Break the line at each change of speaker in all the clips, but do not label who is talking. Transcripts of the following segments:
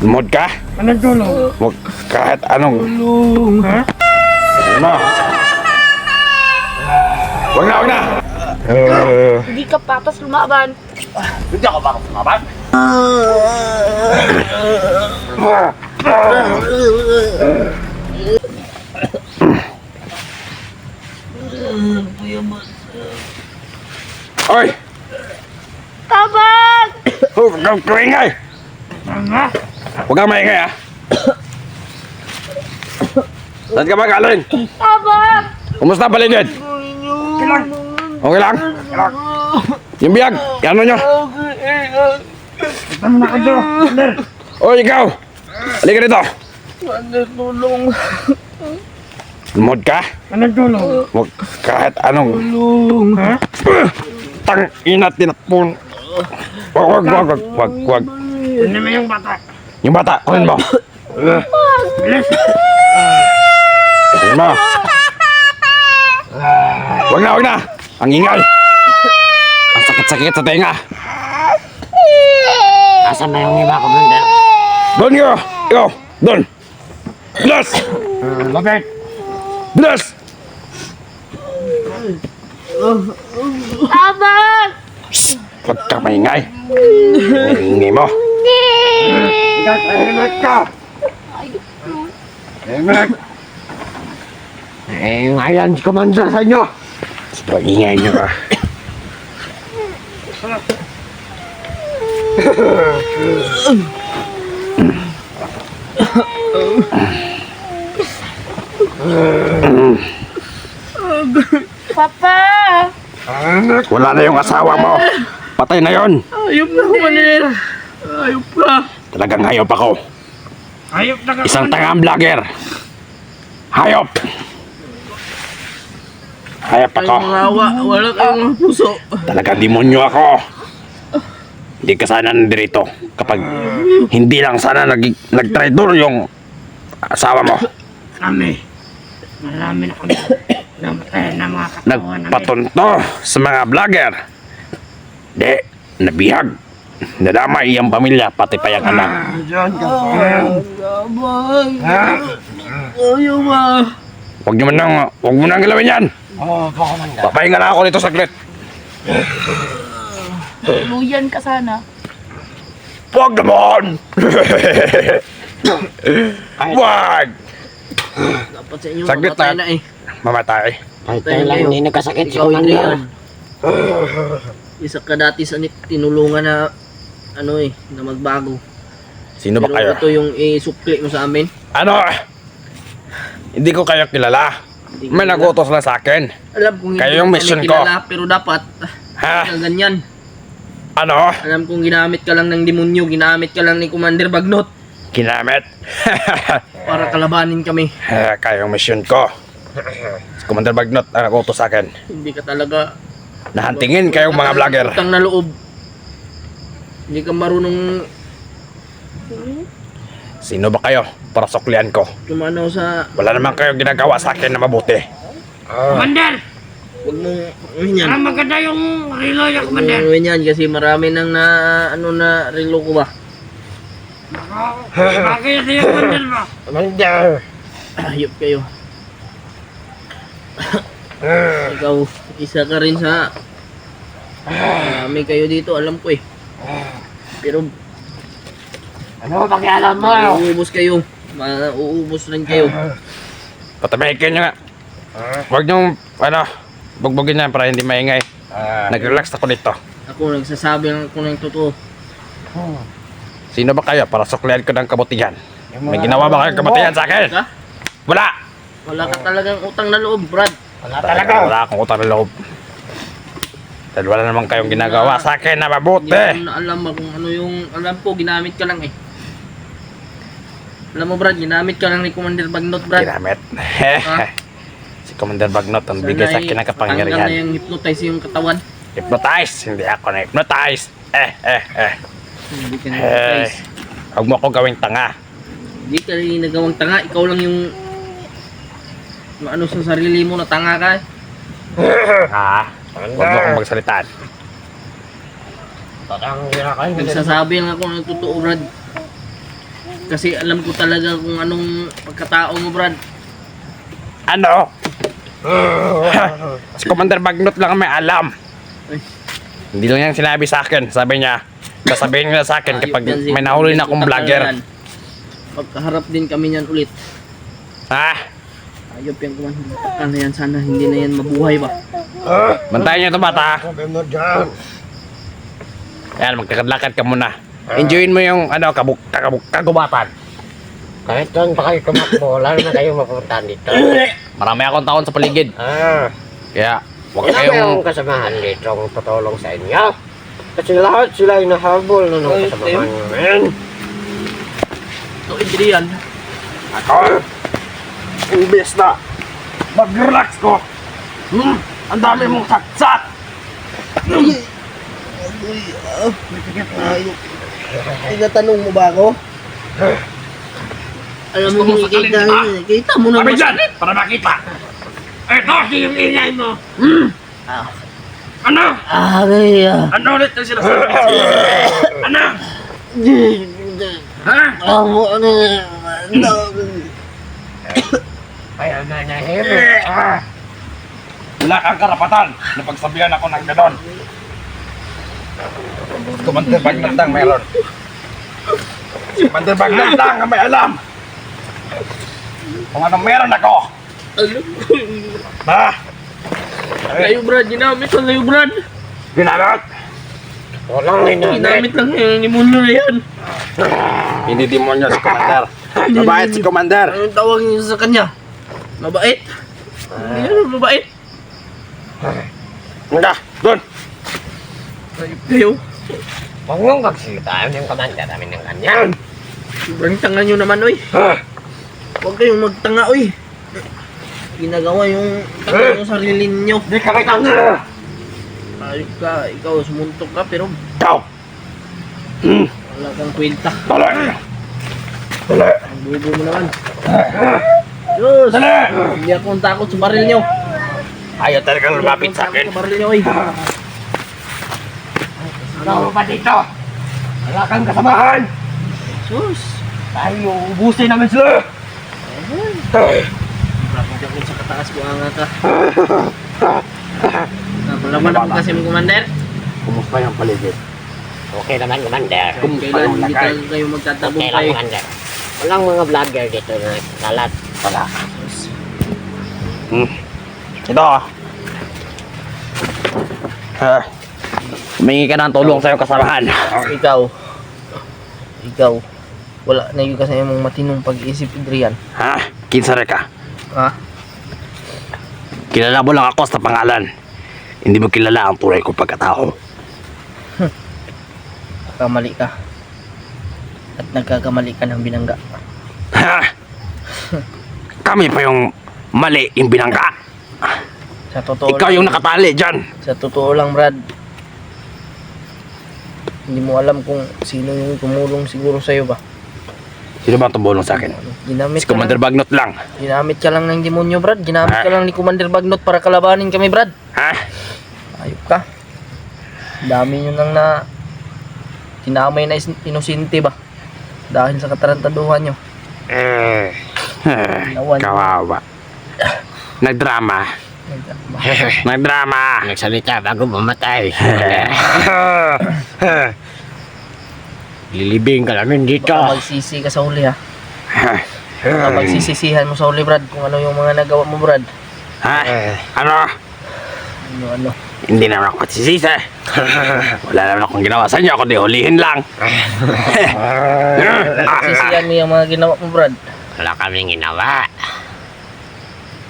Lumod ka?
Anong tulong?
Huwag kahit anong...
Tulong, ha?
Ano? Huwag na!
Hindi ka papas lumaban.
Hindi ako bakit sumaban? Oy!
Tabang!
Huwag kang kuingay! Huwag kang maingay, ha? Saan ka ba galing?
Tabang!
Kumusta paligid? Okay lang? Yung biyag, ano nyo?
Ano na ka doon? Commander!
Oy, ikaw! Halika dito!
Commander, tulong.
Lumod ka?
Anong tulong?
Huwag kahit anong...
Tulong, ha?
Tang ina tinapon. Wag.
Ano mo yung bata?
Yung bata, kunin mo.
Bilis!
Kunin mo. Wag na. Ang ingay. Ang sakit-sakit sa tenga.
Asan ba yung iba, Commander?
Doon ka. Ikaw. Doon. Bilas.
Lapit!
Bilas.
Tabang!
Huwag ka maingay. Ingay mo.
Tahimik ka! Tahimik!
Ngayon si Commander sa inyo.
Sobrang ingay niyo ka.
Papa!
Wala na yung asawa mo. Patay na yon.
Ayop na, Commander. Ayop ka.
Talagang hayop ako.
Hayop na ka!
Isang tangang vlogger. Hayop. Hayop ako.
Awa, wala kayong mga puso.
Talagang demonyo ako. Hindi ka sana nandito kapag hindi lang sana nag-traitor yung asawa mo.
Kami! Marami na kami namatay na mga katawan namin.
Nagpatunto sa mga vlogger. Di, nabihag. Nadamay ang pamilya, pati pa yung anak.
Diyan ka!
Tabang!
Ha?
Ayaw ba?
Huwag mo nang galawin yan.
Oo, Commander.
Papahinga na ako nito saglit.
Tuluyan ka sana.
Huwag naman! Huwag!
Dapat sa inyo,
Saglit
mamatay
lang.
na eh.
Mamatay.
Tayo lang hindi nagkasakit si
Ikaw,
Commander.
Adrian. Isa ka dati sa tinulungan na na magbago.
Sino ba kayo?
Pero ito yung isukli mo sa amin.
Ano? Hindi ko kayo kilala.
Hindi
May
kilala.
nagutos lang sa akin.
Alam kong
Kayo
hindi
yung
kami
mission ko.
kilala, pero dapat
Ha?
na ganyan.
Ano?
Alam kong ginamit ka lang ng demonyo, ginamit ka lang ni Commander Bagnot
Ginamit.
para kalabanin kami.
Kayo yung mission ko. Si Commander Bagnot ang nagutos sa akin.
Hindi ka talaga
Nahantingin kayong mga vlogger.
utang na loob. Hindi ka marunong
Sino ba kayo para suklian ko?
tumanaw sa...
Wala naman kayo ginagawa sa akin na mabuti.
Commander!
Huwag mong yan.
Parang maganda yung relo niya,
Huwag
Commander.
mong yan kasi marami nang na relo ko ba.
Bakit yung Commander mo?
Commander!
Ayop kayo. Ikaw, isa ka rin sa... may kayo dito, alam ko eh. Pero
Ano ba pakialam mo?
uubos kayo. Uubos rin kayo.
Patamahikin nyo nga. Huwag nyo, bugbugin na para hindi maingay. Nag-relax ako dito.
Ako nagsasabi lang ako ng totoo.
Sino ba kayo para suklian ko ng kabutihan? May ginawa ba kayong kabutihan sa akin?
Ha?
Wala!
Wala ka talagang utang na loob, Brad.
Wala talaga.
Wala akong utang na loob. Dahil wala naman kayong ginagawa sa akin na mabuti.
Hindi ko na alam kung ano yung... Alam ko, ginamit ka lang eh. Alam mo, Brad, ginamit ka lang ni Commander Bagnot, Brad.
Ginamit.
Ha?
Si Commander Bagnot ang bigay sa akin ng
Tanggal na
kapangyarihan.
yung hypnotize yung katawan.
Hypnotize! Hindi ako na-hypnotize!
Hindi ka na-hypnotize.
Huwag mo ako gawing tanga.
Hindi ka rin nagawang tanga. Ikaw lang yung... Ano sa sarili mo na tanga ka.
Ha? Huwag mo akong magsalitaan.
Parang ginakain.
Nagsasabi lang ako ng totoo, Brad. Kasi alam ko talaga kung anong pagkatao mo, Brad.
Ano? Si Commander Bagnot lang ang may alam.
Ay.
Hindi lang yan sinabi sa akin. Sabi niya, sasabihin niya sa akin
Ayop
kapag
yan si
may nahuli na akong
Utak
vlogger.
yan. Magkaharap din kami niyan ulit.
Ha?
Ayop yan kuman. Ano yan, sana hindi na yan mabuhay ba?
Bantayan niyo ito bata.
Sabi mo dyan.
Yan, magkakadlakad ka muna. Enjoyin mo yung ano, kagubatan.
Kahit doon pa kayo tumakbo, wala naman kayo mapupuntahan dito.
Marami akong taon sa paligid. Kaya, huwag
Wala
kayong...
kayong kasamahan dito ang patulong sa inyo. Kasi lahat sila ay nahabol na nung
Ay,
kasamahan namin.
Ito, Adrian.
Ako, imbes na mag-relax ko. Ang dami mong saksak.
Tinatanong mo ba ako? Alam mo kung kita mo na
Sabi dyan, para makita. Ito, yung ingay mo. Ano?
Ay,
Ano ulit ang sinasabi? Ano? Ha?
Kaya na nahimik.
Wala kang karapatan na pagsabihan ako ng ganon. Commander Bagnot lang meron. Commander Bagnot lang ang may alam. Kung anong meron ako. Ha?
Kayo Brad, ginamit lang kayo Brad.
Ginamit?
Walang hinamik.
Ginamit lang yung demonyo na yan.
Hindi demonyo si Commander. Mabait si Commander.
Anong tawag niyo sa kanya? Mabait? Hindi naman mabait.
Hindi, doon.
Ayop kayo.
Huwag mong magsalita yung commander namin ng ganyan.
Sobrang tanga nyo naman, oy. Huwag kayong magtanga, oy. Ginagawa yung tanga yung sarili ninyo.
Hindi ka kitang nila.
Ayop ka, ikaw sumuntok ka, pero
Ikaw.
wala kang kwenta.
Dali. Dali.
Ang bubo mo naman. Diyos!
Dali.
Hindi akong takot sa baril nyo.
Ayaw talagang lumapit sa akin.
Takot sa baril nyo, oy.
Ikaw pa dito.
Wala kang kasamahan.
Diyos!
Tayo, ubusin namin sila.
Rapid ako sa kataas ko nga ka. Napalaman ako kasi mo, Commander.
Kumusta yung paligid?
Okay naman, commander.
Kailan hindi talaga kayo magtatabong
Okay lang,
kayo.
commander. Walang mga vlogger dito na nagkalat.
Wala. Ito. Humingi ka ng tulong sa'yo kasamahan.
Ikaw, wala na yung kasi mong matinong pag-iisip, Adrian.
Ha? Kinsare ka?
Ha?
Kilala mo lang ako sa pangalan. Hindi mo kilala ang tunay kong pagkatao.
Kamali ka. At nagkakamali ka ng binangga.
Ha? Kami pa yung mali yung binangga.
Sa totoo
Ikaw
lang,
yung nakatali dyan.
Sa totoo lang, Brad. Hindi mo alam kung sino yung tumulong siguro sa'yo ba.
Sino ba ang tumulong sa akin?
Ginamit
Si Commander Bagnot lang.
Ginamit ka lang ng demonyo, Brad. Ginamit ka lang ni Commander Bagnot para kalabanin kami, Brad.
Ha?
Ayop ka. Dami nyo nang na tinamay na inosente ba? Dahil sa katarantaduhan nyo.
Kawawa. Nagdrama. Nagdrama.
Nagsalita bago mamatay. Lilibing ka namin dito.
Baka magsisi ka sa huli, ha? Baka magsisisihan mo sa huli, Brad, kung ano yung mga nagawa mo, Brad.
Ha? Ano?
Ano.
Hindi naman ako magsisisi. Wala naman akong ginawa sa inyo, kundi hulihin lang.
Sisihan mo yung mga ginawa mo, Brad.
Wala kaming ginawa.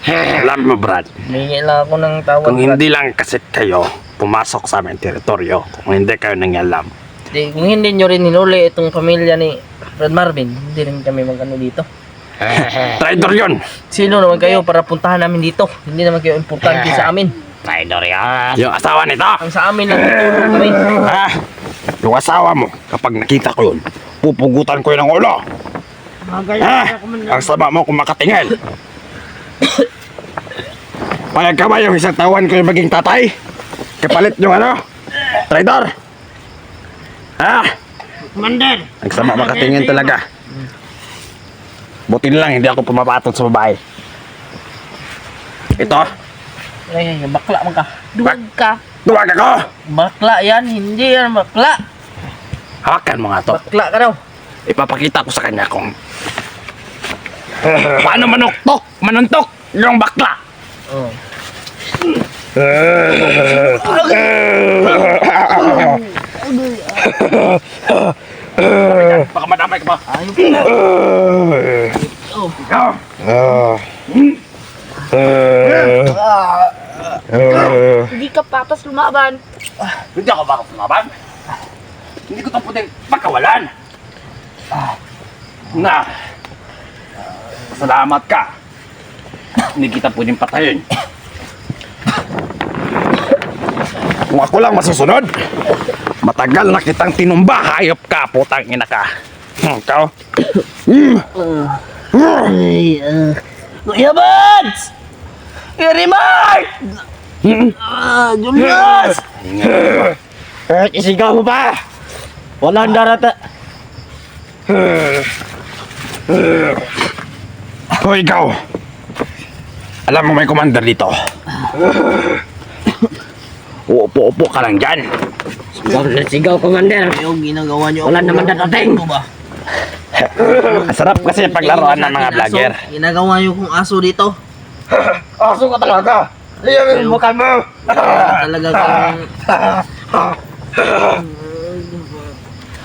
Alam mo, Brad,
Humingi lang ako ng tawad,
kung
Brad.
hindi lang kasi kayo pumasok sa aming teritoryo, kung hindi kayo nangalam,
Kung hindi nyo rin hinuli itong pamilya ni Brad Marvin, hindi rin kami magano dito.
traitor yun.
Sino naman kayo para puntahan namin dito? Hindi naman kayo importante sa amin.
Traidor yan.
Yung asawa nito.
Ang sa amin lang tutulong kami.
Ha? Yung asawa mo, kapag nakita ko yun, pupugutan ko yun ng ulo. Ha? Ang sama mo kung makatingin. Payag ka ba yung isang tawan ko yung maging tatay? Kapalit yung ano? Traidor? Ha?
Commander.
Ang sama makatingin talaga. Buti na lang hindi ako pumapatol sa babae. Ito,
Ay, bakla man ka.
Duwag ka.
duwag ako!
Bakla yan, hindi yan bakla.
Hawakan mo nga to.
Bakla ka daw.
Ipapakita ko sa kanya kung paano manuntok yung bakla.
Oh.
Baka madamay ka pa.
Ayaw ka na. Oh.
Hindi ka patas lumaban.
Hindi ako baka sumaban. Hindi ko ito pwedeng pagkawalan. Na, salamat ka. Hindi kita pwedeng patayin. Kung ako lang masusunod, matagal na kitang tinumba, hayop ka, putang ina ka. Ikaw?
Ay, Kuya Buds! Kuya Rimart! Julius!
Isigaw mo pa! Walang darata.
Hoy, ikaw. Alam mo may commander dito. Uupo-upo ka lang dyan.
Sigaw, Commander.
Yung ginagawa niyo.
Wala naman dadating.
Ano ba?
Sarap kasi paglaruan ng mga vlogger.
Ginagawa niyo kung aso dito.
Aso ka talaga. Iyan mo mukha mo.
Talaga kang...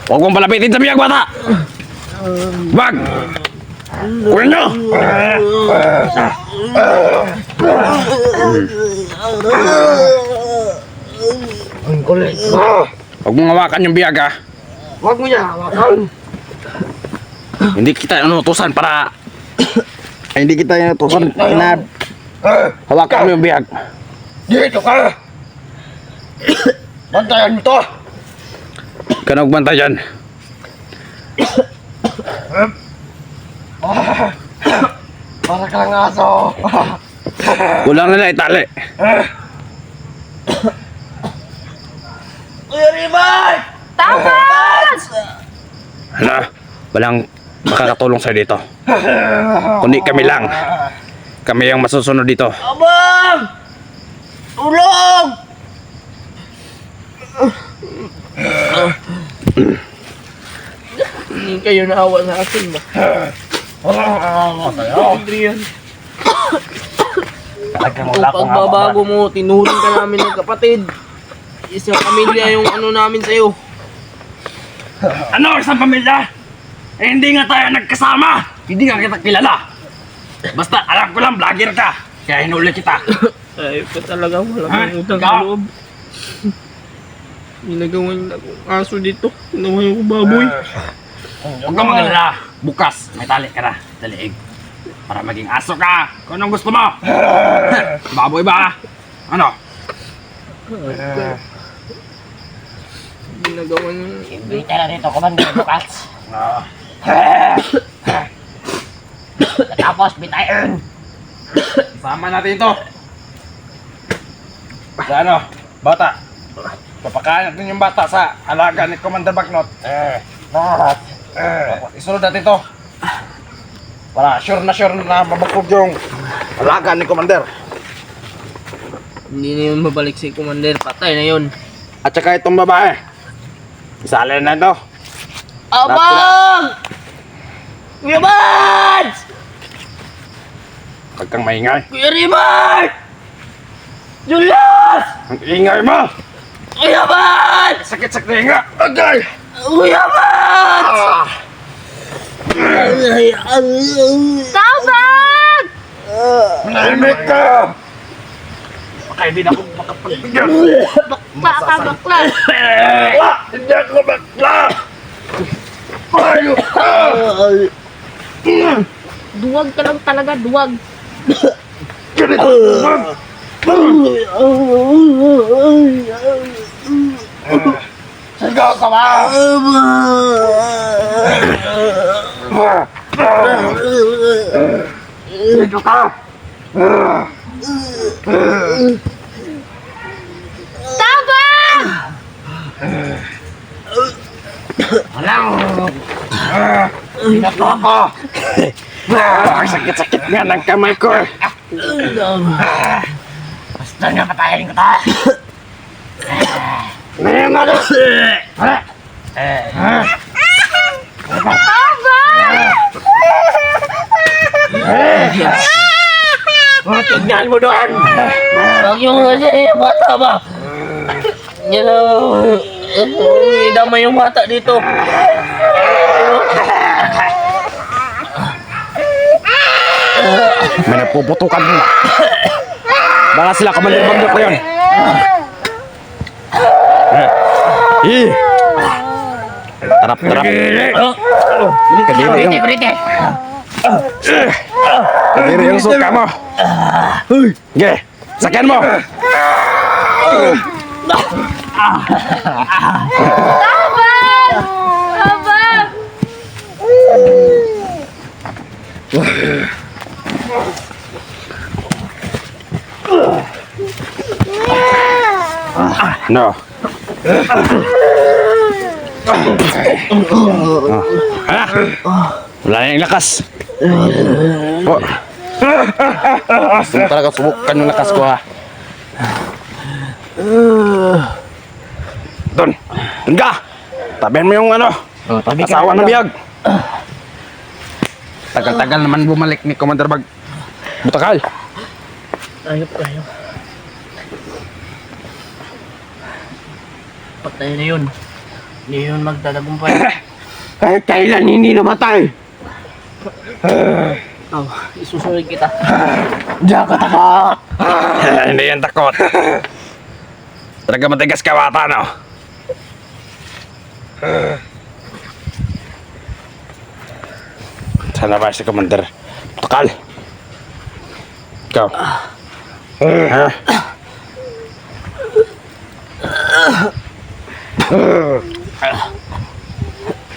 Huwag mong palapitin sa biyag, bata! Wag! Kunin nyo!
Ang kulit.
Huwag mong hawakan yung biyag, ha?
Huwag mo niya hawakan.
Hindi kita inutusan para... Ay, hindi kita inutusan na... Hawakan mo yung biyag.
Dito ka. Bantayan mo to.
Kanog banta dyan.
Para ka lang aso.
Kulang nila itali.
Kuya Rimart!
Tapas!
Ano? Walang makakatulong sa'yo dito. Kundi kami lang. Kami ang masusunod dito.
Abang! Tulong! Hindi kayo naawa sa akin ba? Adrian,
Talagang
kung pagbabago mo, tinuring ka namin ng kapatid. Isang pamilya yung ano namin sa'yo.
Ano? Isang pamilya? Eh, hindi nga tayo nagkasama. Hindi nga kita kilala. Basta alam ko lang, vlogger ka. Kaya hinuli kita.
Ay, ka talaga, wala
Ha?
kang utang
Ikaw?
sa loob. Ginagawa niyo na akong aso dito. Ginawa niyo ko baboy.
Huwag kang magalala. Bukas, may tali ka na. Taliig. Para maging aso ka. Kung anong gusto mo. Baboy ba? Ano?
Ginagawa niyo.
Ibita na dito, Commander. Bukas. Tapos, bitayin.
Sama natin ito. Sa ano? Bata. Papakain natin yung bata sa alaga ni Commander Bagnot. Isunod natin ito. Para sure na mabakog yung alaga ni Commander.
Hindi na yun mabalik si Commander. Patay na yun.
At saka itong babae. Isalin na ito.
Abang! Kuya Buds!
Huwag kang maingay.
Kuya Rimart! Julius!
Ang ingay mo!
Kuya Buds!
Sakit-sakit na inga! Agay!
Kuya Buds!
Tapas!
Manahimik ka! Baka hindi na ako makapagbigyan.
Bakla ka, bakla.
Hindi ako bakla! Ayok ka!
Duwag ka lang talaga, duwag.
Ganito! Sigaw ka ba? Dito ka!
Tapas!
Walang.
Binato ako! Ang sakit-sakit nga ng kamay ko.
Basta nga patayin ko ta.
Tingnan mo doon!
Huwag yung bata ba? Yan ang... Damay yung bata dito.
May nagpuputukan mo. Baka sila kamandir-bandok na yun. Tarap-tarap. Kadiri yung... Kadiri yung suka mo. Ge, sakyan mo. No. Wala na yung lakas. Oh. Gusto mo talaga subukan yung lakas ko ha. Doon. Doon ka. Tabihan mo yung ano. Asawa ng biyag. Tagal-tagal naman bumalik ni Commander Bag. Butakal.
Ayop kayo. Patay na yun. Hindi yun magtatagumpay.
Kahit kailan hindi namatay!
Oh, isusunod kita.
Diyan ka takot!
Hindi yan takot. Talaga matigas ka bata, no? Sana ba si Commander? Butakal. Ikaw. Ha?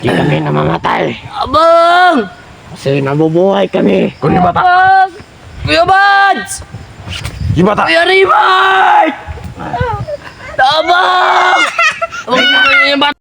Di kami namamatay.
Abang!
Kasi nabubuhay kami.
Kunin yung bata.
Abang! Kuya Bads!
Yung bata.
Kuya Ribay! Abang! Huwag mo yung bata.